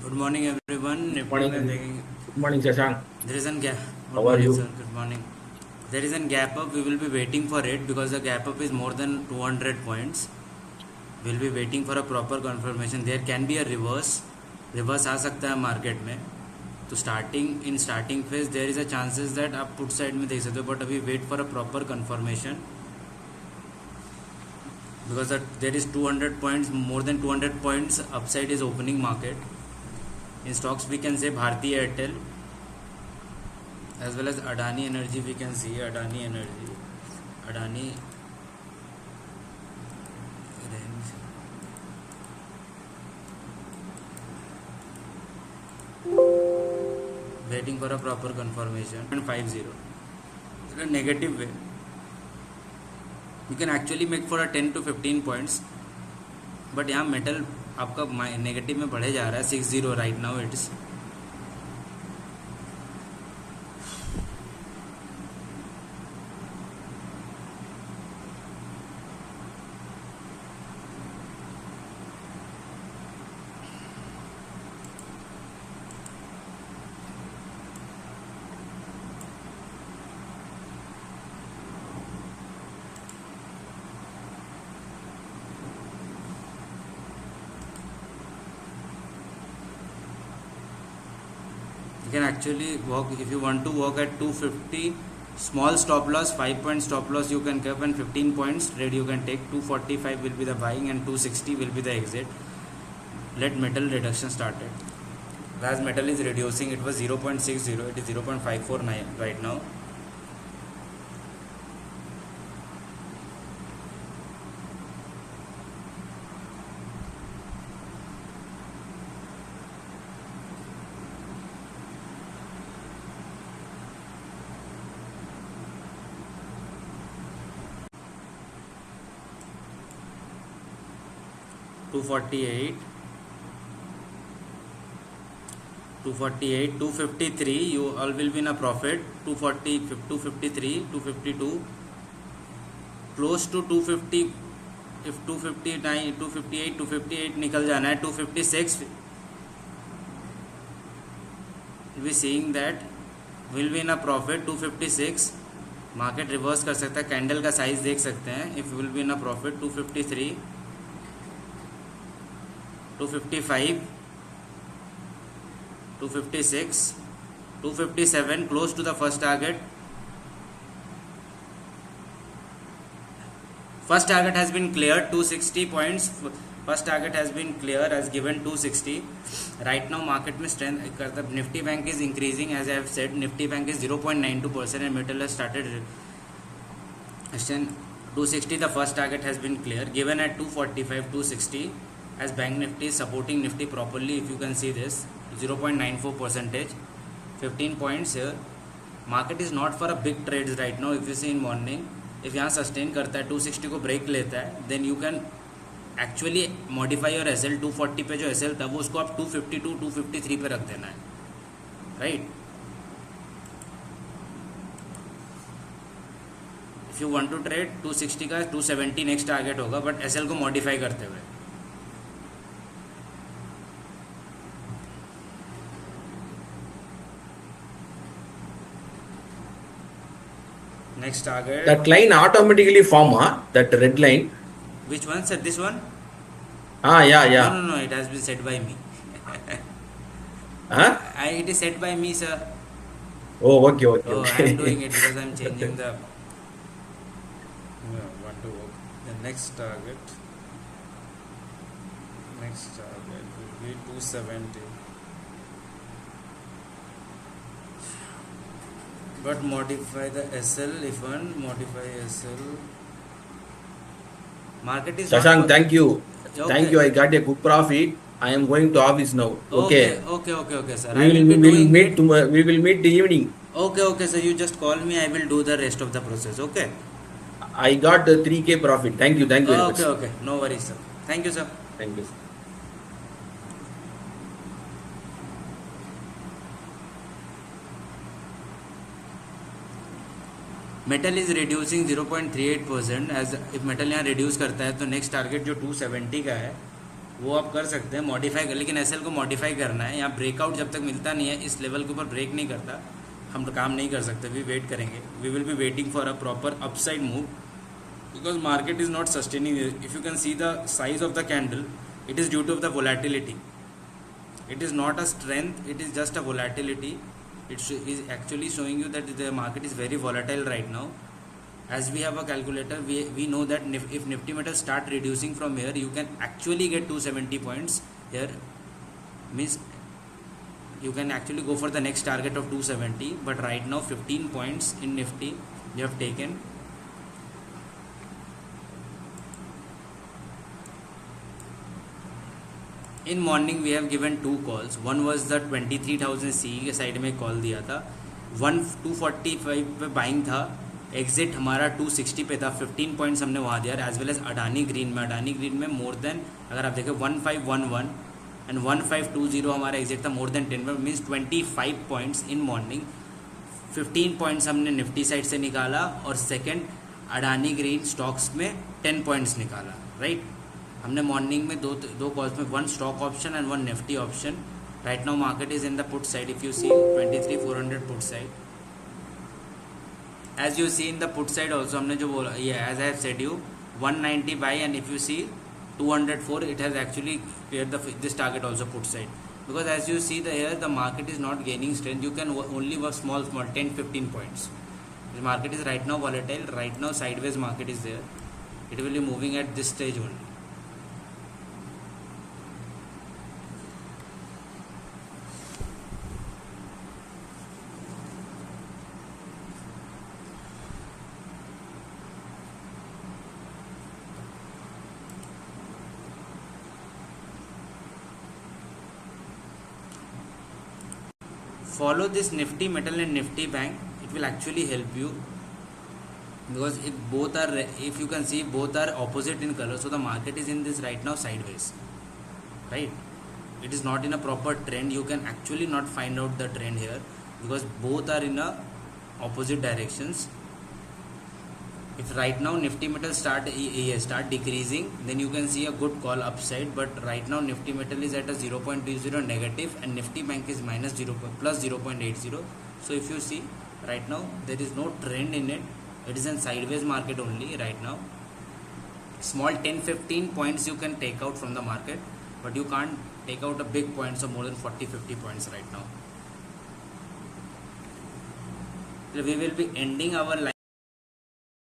Good morning, everyone. Nifty में Morning. देखेंगे. Good morning, Shashank. There is an gap. Good How are morning, you? sir. Good morning. There is a gap up. We will be waiting for it because the gap up is more than 200 points. We'll be waiting for a proper confirmation. There can be a reverse. Reverse आ सकता है market में. तो starting phase there is a chances that आप put side में देख सकते हो. But अभी wait for a proper confirmation because there is 200 points, more than 200 points upside is opening market. In stocks we can say Bharti Airtel as well as Adani Energy. We can see Adani Energy, Adani range. Waiting for a proper confirmation. And 50 in a negative way. You can actually make for a 10 to 15 points, but यहाँ metal आपका negative में बढ़े जा रहा है 60 right now. It's 'You can actually work if you want to work at 250. Small stop loss, 5 point stop loss you can keep, and 15 points trade you can take. 245 will be the buying and 260 will be the exit. Let metal reduction started. As metal is reducing, it was 0.60, it is 0.549 right now. $248, $253, you all will be in a profit. 240, 253, 252, close to 250. If 259, 258, 258 निकल जाना है, 256 will be seeing that will be in a profit. 256 market reverse कर सकता है. Candle का size देख सकते हैं. If will be in a profit. 253, 255, 256, 257, close to the first target. First target has been cleared, 260 points. First target has been clear as given 260. Right now market में strength करता. Nifty Bank is increasing, as I have said. Nifty Bank is 0.92% and metal has started 260. The first target has been clear, given at 245, 260, as Bank Nifty is supporting Nifty properly. If you can see this, 0.94%, 15 points here. Market is not for a big trades right now. If you see in morning, if यहाँ sustain करता है 260 को break लेता है, then you can actually modify और S L 240 पे जो S L था वो उसको आप 252, 253 पे रख देना है, right. If you want to trade 260 का 270 नेक्स्ट टारगेट होगा, बट एस एल को मॉडिफाई करते हुए. Next target. That line automatically form, that red line. Which one, sir? This one? Yeah. No. It has been set by me. Huh? It is set by me, sir. Oh, okay. Oh, I am doing it because I am changing the. Want to work. The next target. Next target will be 270. But modify the SL if one modify SL. Market is. Shashank, thank you. Okay. Thank you. I got a good profit. I am going to office now. Okay. Okay, sir. We will meet tomorrow. We will meet the evening. Okay, sir. You just call me. I will do the rest of the process. Okay. I got the 3K profit. Thank you. Very much. Okay. No worries, sir. Thank you, sir. Thank you. Metal is reducing 0.38%. As if metal यहाँ reduce करता है तो next target जो 270 का है वो आप कर सकते हैं मॉडिफाई कर, लेकिन एसएल को मॉडिफाई करना है। यहाँ ब्रेकआउट जब तक मिलता नहीं है, इस लेवल के ऊपर ब्रेक नहीं करता, हम काम नहीं कर सकते। वी वेट करेंगे, we will be waiting for a proper upside move, because market is not sustaining. If you can see the size of the candle, it is due to the volatility. It is not a strength, it is just a volatility. It is actually showing you that the market is very volatile right now. As we have a calculator, we know that if Nifty metal start reducing from here, you can actually get 270 points here. Means you can actually go for the next target of 270, but right now 15 points in Nifty you have taken. In morning we have given 2 calls. One was the 23,000 C E side में call दिया था, 245 पे buying था, exit हमारा 260 पे था, 15 points हमने वहाँ दिया। As well as Adani Green में मोर देन, अगर आप देखें 1511 एंड 1520 हमारा एग्जिट था, more than 10 means 25 points in morning. 15 points हमने निफ्टी साइड से निकाला और सेकेंड अडानी ग्रीन स्टॉक्स में 10 पॉइंट्स निकाला, राइट। हमने मॉर्निंग में दो कॉल्स में, one stock option and one Nifty option. Right now market is in the put side, if you see 23,400 put side. As you see in the put side also, हमने जो बोला ये as I have said you 190 buy, and if you see 204, it has actually clear this target also put side, because as you see the here the market is not gaining strength, you can only work small 10-15 points. Market is right now volatile, right now sideways market is there, it will be moving at this stage only. Follow this Nifty metal and Nifty bank, it will actually help you, because if you can see both are opposite in color, so the market is in this right now sideways, right? It is not in a proper trend, you can actually not find out the trend here because both are in a opposite directions. If right now Nifty metal start decreasing, then you can see a good call upside, but right now Nifty metal is at a 0.20 negative and Nifty bank is plus 0.80. So if you see right now there is no trend in it, it is in sideways market only right now. Small 10-15 points you can take out from the market, but you can't take out a big points of more than 40-50 points right now. We will be ending our live